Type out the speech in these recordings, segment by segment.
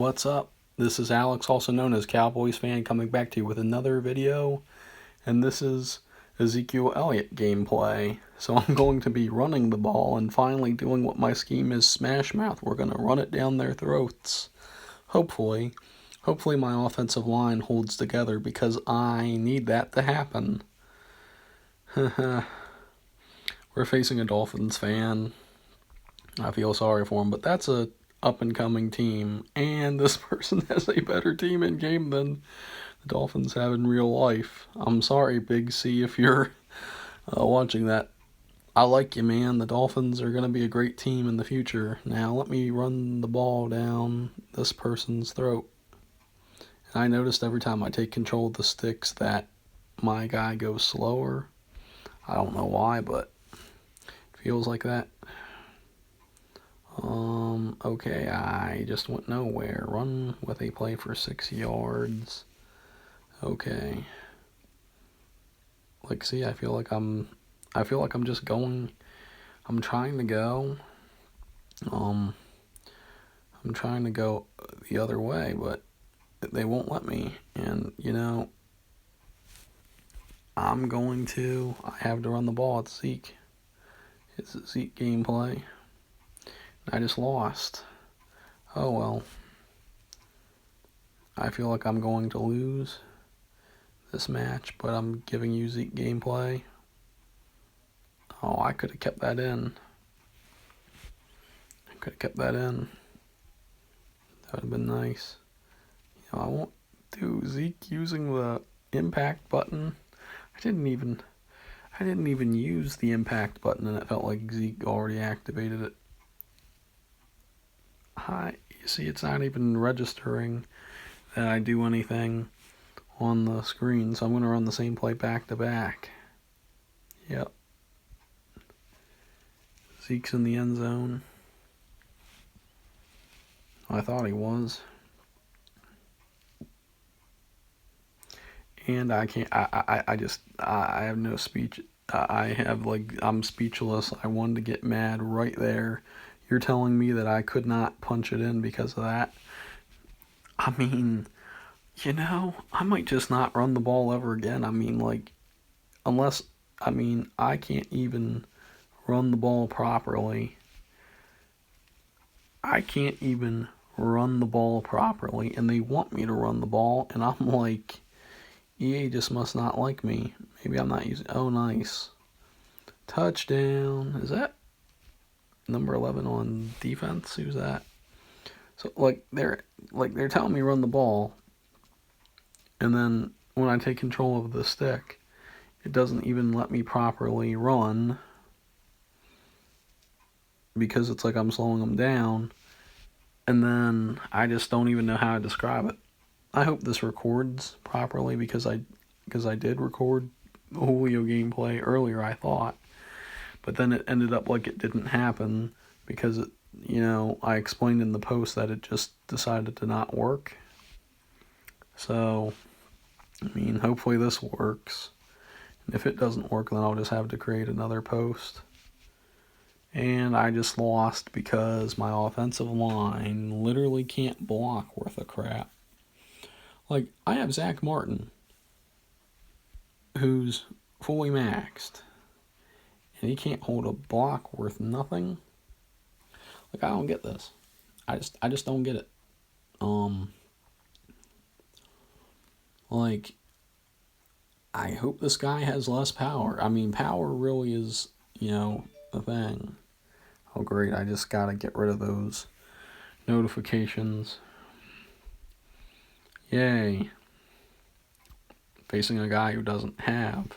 What's up? This is Alex, also known as Cowboys Fan, coming back to you with another video, and this is Ezekiel Elliott gameplay. So I'm going to be running the ball and finally doing what my scheme is, Smash Mouth. We're going to run it down their throats. Hopefully my offensive line holds together because I need that to happen. We're facing a Dolphins fan. I feel sorry for him, but that's a up-and-coming team, and this person has a better team in game than the Dolphins have in real life. I'm sorry, Big C, if you're watching that. I like you, man. The Dolphins are going to be a great team in the future. Now let me run the ball down this person's throat. And I noticed every time I take control of the sticks that my guy goes slower. I don't know why, but it feels like that. Okay, I just went nowhere. Run with a play for 6 yards. Okay. Like, see, I feel like I'm just going. I'm trying to go. I'm trying to go the other way, but they won't let me. And, I have to run the ball. It's Zeke. It's Zeke gameplay. I just lost. Oh well. I feel like I'm going to lose this match, but I'm giving you Zeke gameplay. Oh, I could have kept that in. That would have been nice. I won't do Zeke using the impact button. I didn't even use the impact button, and it felt like Zeke already activated it. You see, it's not even registering that I do anything on the screen, so I'm going to run the same play back to back. Yep. Zeke's in the end zone. I thought he was. And I can't, I have no speech. I'm speechless. I wanted to get mad right there. You're telling me that I could not punch it in because of that? I mean, I might just not run the ball ever again. I can't even run the ball properly. And they want me to run the ball, and I'm like, EA just must not like me. Maybe I'm not using. Oh, nice. Touchdown. Is that number 11 on defense? Who's that? So they're telling me run the ball, and then when I take control of the stick, it doesn't even let me properly run because it's like I'm slowing them down, and then I just don't even know how to describe it. I hope this records properly because I did record the Julio gameplay earlier, I thought, but then it ended up like it didn't happen because I explained in the post that it just decided to not work. So, hopefully this works. And if it doesn't work, then I'll just have to create another post. And I just lost because my offensive line literally can't block worth a crap. Like, I have Zach Martin, who's fully maxed, and he can't hold a block worth nothing. Like, I don't get this. I just don't get it. I hope this guy has less power. Power really is, a thing. Oh, great. I just gotta get rid of those notifications. Yay. Facing a guy who doesn't have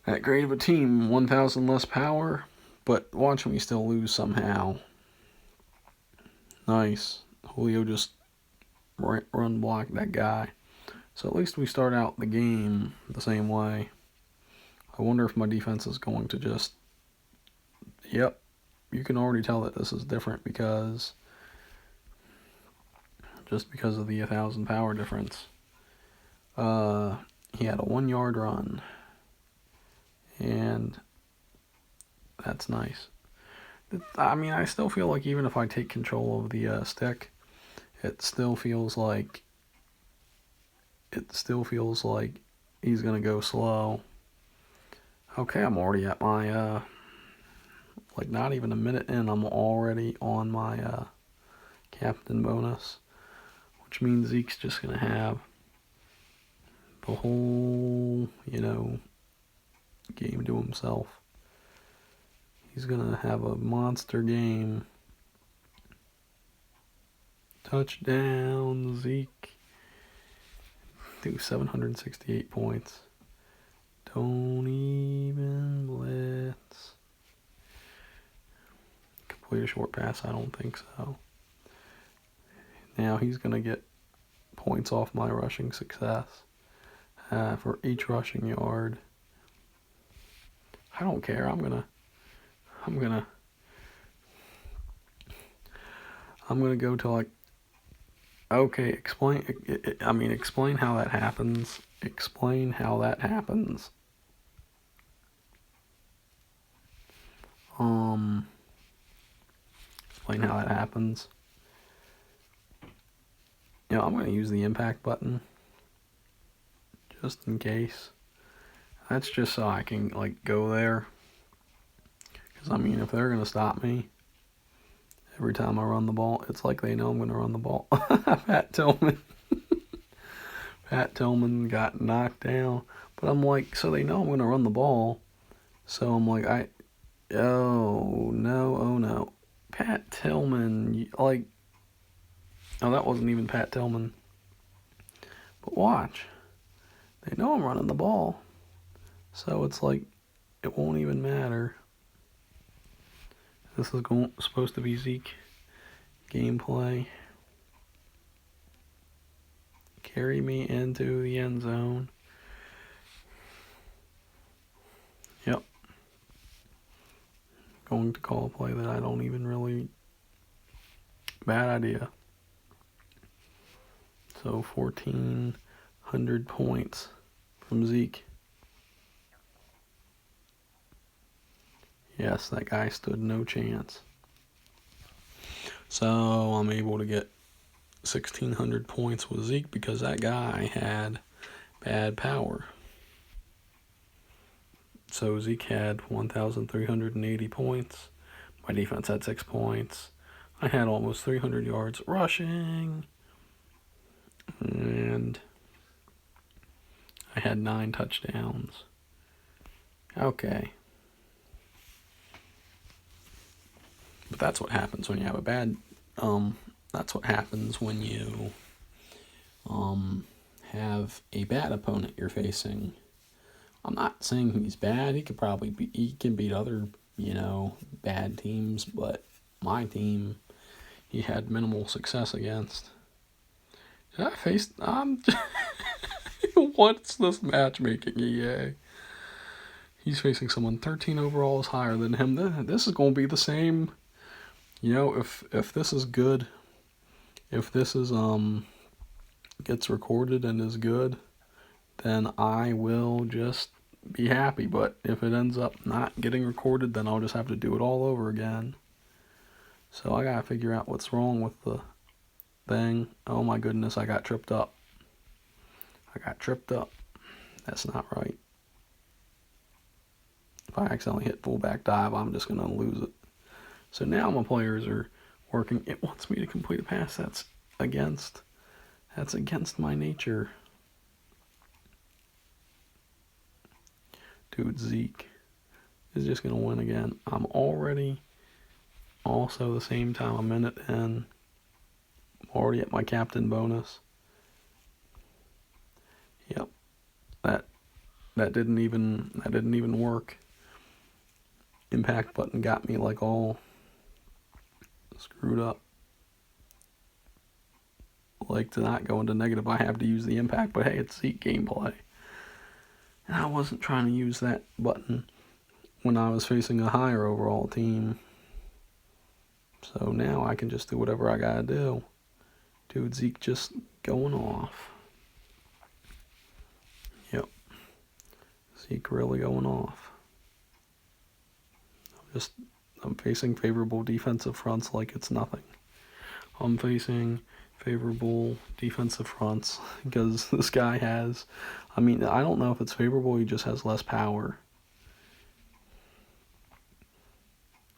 that great of a team. 1,000 less power, but watch me still lose somehow. Nice. Julio just run block that guy. So at least we start out the game the same way. I wonder if my defense is going to just... Yep. You can already tell that this is different because of the 1,000 power difference. He had a 1-yard run. And that's nice. I still feel like even if I take control of the stick, it still feels like he's gonna go slow. Okay, I'm already at my like not even a minute in, I'm already on my captain bonus, which means Zeke's just gonna have the whole, game to himself. He's gonna have a monster game. Touchdown, Zeke. Do 768 points. Don't even blitz. Complete a short pass? I don't think so. Now he's gonna get points off my rushing success for each rushing yard. I don't care. I'm gonna go to like. Okay, explain how that happens. Explain how that happens. Explain how that happens. I'm going to use the impact button just in case. That's just so I can like go there. Because if they're going to stop me every time I run the ball, it's like they know I'm going to run the ball. Pat Tillman got knocked down. But I'm like, so they know I'm going to run the ball. So I'm like, oh no. Pat Tillman, that wasn't even Pat Tillman. But watch. They know I'm running the ball. So it's like, it won't even matter. This is supposed to be Zeke gameplay. Carry me into the end zone. Yep. Going to call a play that I don't even really... Bad idea. So 1,400 points from Zeke. Yes, that guy stood no chance. So I'm able to get 1,600 points with Zeke because that guy had bad power. So Zeke had 1,380 points. My defense had 6 points. I had almost 300 yards rushing. And I had 9 touchdowns. Okay. But that's what happens when you have a bad... that's what happens when you have a bad opponent you're facing. I'm not saying he's bad. He can beat other, bad teams, but my team, he had minimal success against. Did I face... What's this matchmaking, EA? He's facing someone 13 overall is higher than him. This is going to be the same. If this is good, if this is gets recorded and is good, then I will just be happy. But if it ends up not getting recorded, then I'll just have to do it all over again. So I gotta figure out what's wrong with the thing. Oh my goodness, I got tripped up. That's not right. If I accidentally hit fullback dive, I'm just gonna lose it. So now my players are working. It wants me to complete a pass. That's against my nature. Dude, Zeke is just going to win again. I'm already also the same time, a minute in. I'm already at my captain bonus. Yep. That didn't even work. Impact button got me like all screwed up. Like to not go into negative, I have to use the impact, but hey, it's Zeke gameplay. And I wasn't trying to use that button when I was facing a higher overall team. So now I can just do whatever I gotta do. Dude, Zeke just going off. Yep. Zeke really going off. I'm facing favorable defensive fronts like it's nothing. I'm facing favorable defensive fronts because this guy has, I mean, I don't know if it's favorable, he just has less power.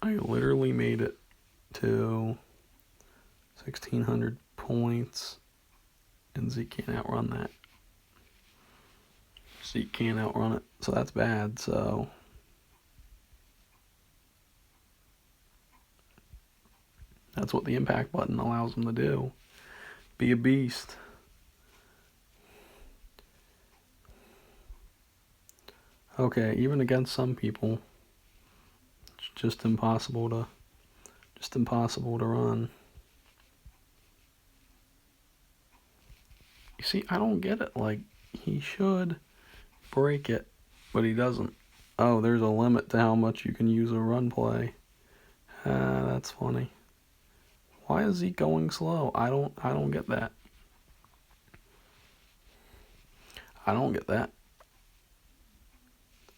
I literally made it to 1,600 points, and Zeke can't outrun that. Zeke can't outrun it, so that's bad, so... That's what the impact button allows him to do. Be a beast. Okay, even against some people, it's just impossible to run. You see, I don't get it. Like, he should break it, but he doesn't. Oh, there's a limit to how much you can use a run play. That's funny. Why is he going slow? I don't get that. I don't get that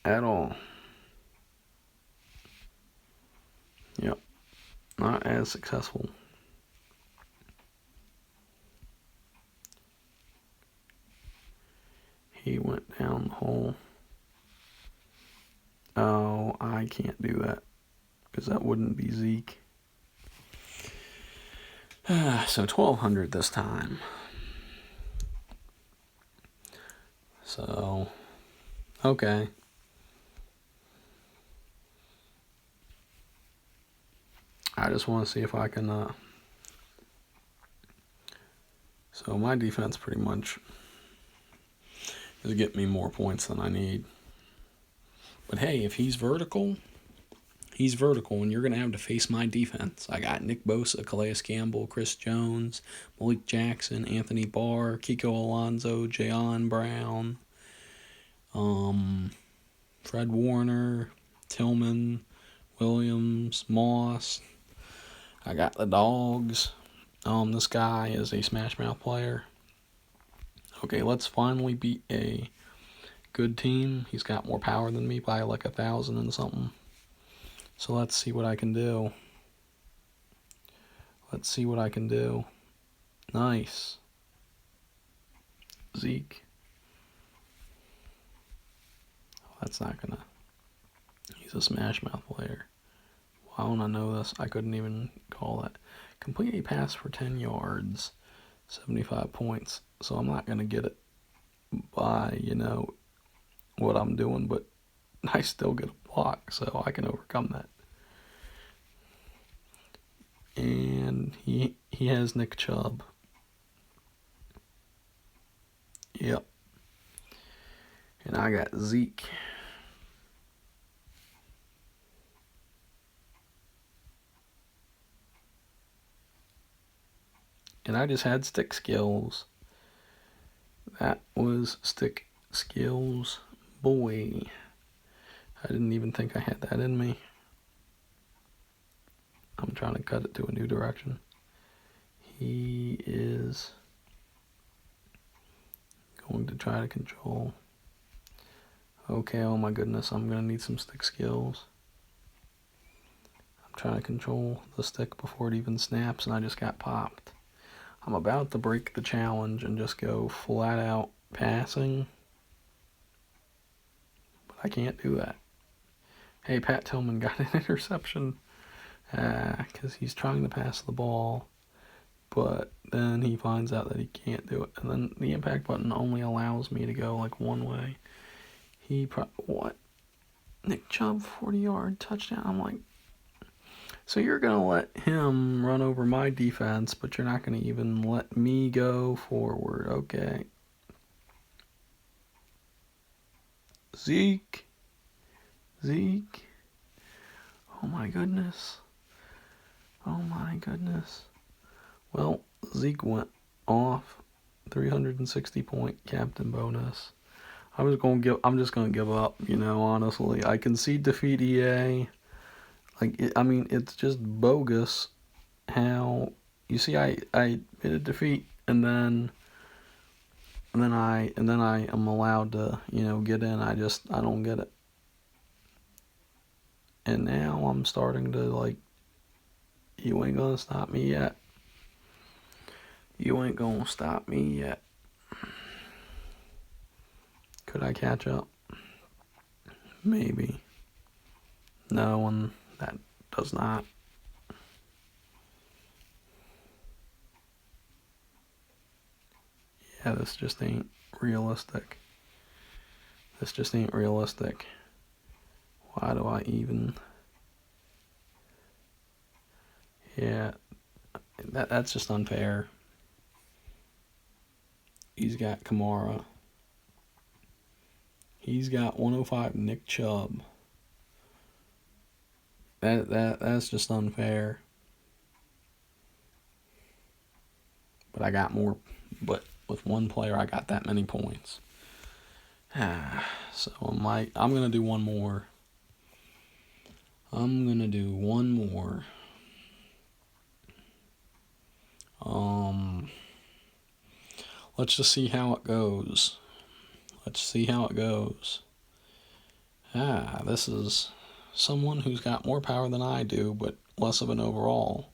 at all. Yep. Not as successful. He went down the hole. Oh, I can't do that because that wouldn't be Zeke. So 1,200 this time. So, okay. I just want to see if I can, so my defense pretty much is getting me more points than I need. But hey, if he's vertical, and you're going to have to face my defense. I got Nick Bosa, Calais Campbell, Chris Jones, Malik Jackson, Anthony Barr, Kiko Alonso, Jayon Brown, Fred Warner, Tillman, Williams, Moss. I got the dogs. This guy is a Smash Mouth player. Okay, let's finally beat a good team. He's got more power than me by like 1,000 and something. So let's see what I can do. Nice. Zeke. That's not gonna... He's a Smash Mouth player. Why don't I know this? I couldn't even call that. Complete a pass for 10 yards. 75 points. So I'm not gonna get it by, what I'm doing, but I still get a block, so I can overcome that. And he has Nick Chubb. Yep. And I got Zeke. And I just had stick skills. That was stick skills, boy. I didn't even think I had that in me. I'm trying to cut it to a new direction. He is going to try to control. Okay, oh my goodness, I'm going to need some stick skills. I'm trying to control the stick before it even snaps, and I just got popped. I'm about to break the challenge and just go flat out passing, but I can't do that. Hey, Pat Tillman got an interception because he's trying to pass the ball, but then he finds out that he can't do it, and then the impact button only allows me to go like one way. What? Nick Chubb, 40-yard touchdown. I'm like, so you're going to let him run over my defense, but you're not going to even let me go forward. Okay. Zeke. Oh my goodness. Well, Zeke went off. 360-point captain bonus. I'm just gonna give up, honestly. I concede defeat EA. It's just bogus how you see I made a defeat and then I am allowed to, get in. I don't get it. And now I'm starting to you ain't gonna stop me yet. You ain't gonna stop me yet. Could I catch up? Maybe. No, and that does not. Yeah, this just ain't realistic. This just ain't realistic. Why do I even... Yeah, that's just unfair. He's got Kamara. He's got 105 Nick Chubb. That's just unfair. But I got more. But with one player, I got that many points. So I'm gonna do one more. Let's just see how it goes. This is someone who's got more power than I do, but less of an overall.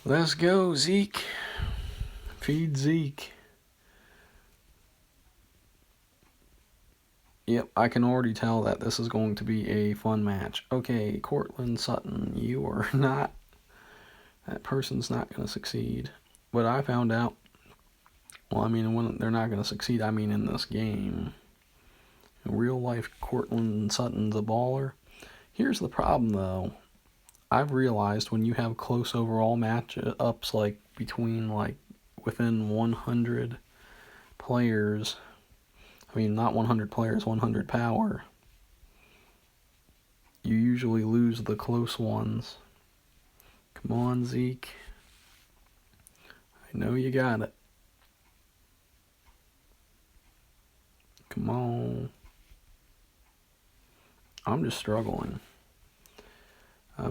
Let's go, Zeke. Feed Zeke. Yep, I can already tell that this is going to be a fun match. Okay, Cortland Sutton, you are not... That person's not going to succeed. But I found out... Well, I mean, when they're not going to succeed, I mean in this game. In real life, Cortland Sutton's a baller. Here's the problem, though. I've realized when you have close overall matchups, like between, like, within 100 players... I mean, not 100 players, 100 power. You usually lose the close ones. Come on, Zeke. I know you got it. Come on. I'm just struggling. I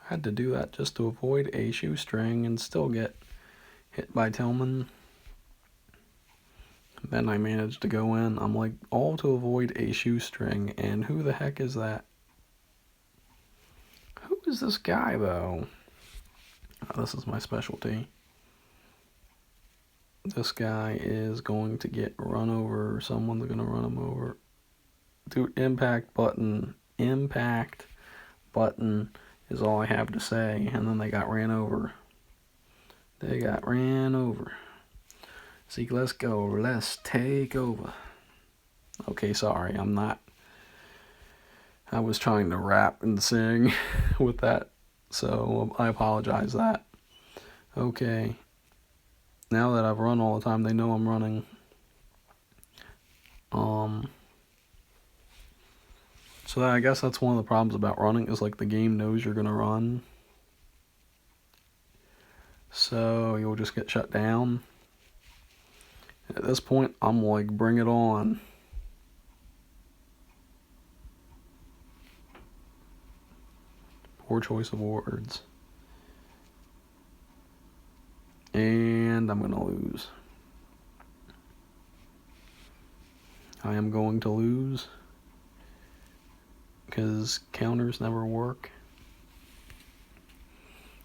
had to do that just to avoid a shoestring and still get hit by Tillman. Then I managed to go in. I'm like, all to avoid a shoestring. And who the heck is that? Who is this guy, though? Oh, this is my specialty. This guy is going to get run over. Someone's going to run him over. Dude, impact button. Impact button is all I have to say. And then they got ran over. Zeke, let's go. Let's take over. Okay, sorry. I was trying to rap and sing with that, so I apologize that. Okay. Now that I've run all the time, they know I'm running. So I guess that's one of the problems about running, is like the game knows you're going to run. So you'll just get shut down. At this point, I'm like, bring it on. Poor choice of words. And I'm going to lose. I am going to lose. Because counters never work.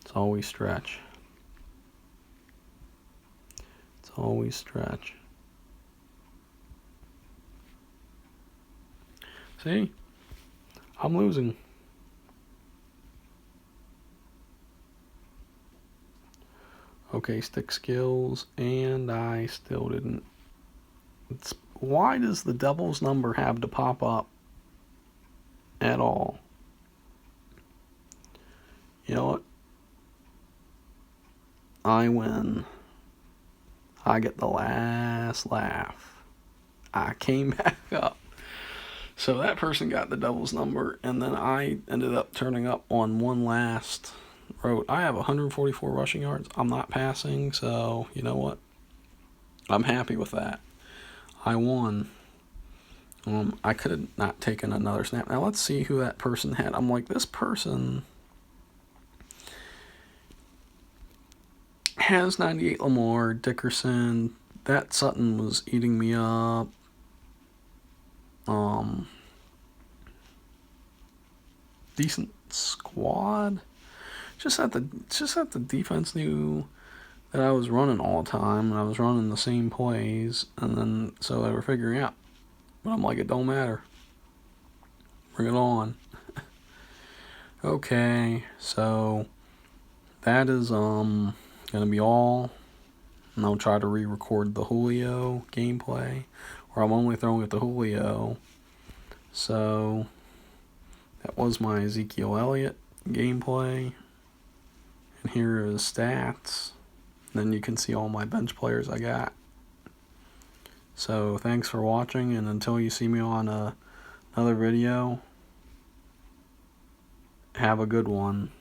It's always stretch. See? I'm losing. Okay, stick skills, and I still didn't. Why does the devil's number have to pop up at all? You know what? I win. I get the last laugh. I came back up. So that person got the devil's number, and then I ended up turning up on one last road. I have 144 rushing yards. I'm not passing, so you know what? I'm happy with that. I won. I could have not taken another snap. Now let's see who that person had. I'm like, this person has 98 Lamar, Dickerson. That Sutton was eating me up. decent squad. Just that the defense knew that I was running all the time, and I was running the same plays, and then so they were figuring out. But I'm like, it don't matter. Bring it on. Okay, so that is gonna be all. And I'll try to re-record the Julio gameplay, where I'm only throwing at the Julio. So that was my Ezekiel Elliott gameplay. And here are his stats. Then you can see all my bench players I got. So thanks for watching, and until you see me on another video, have a good one.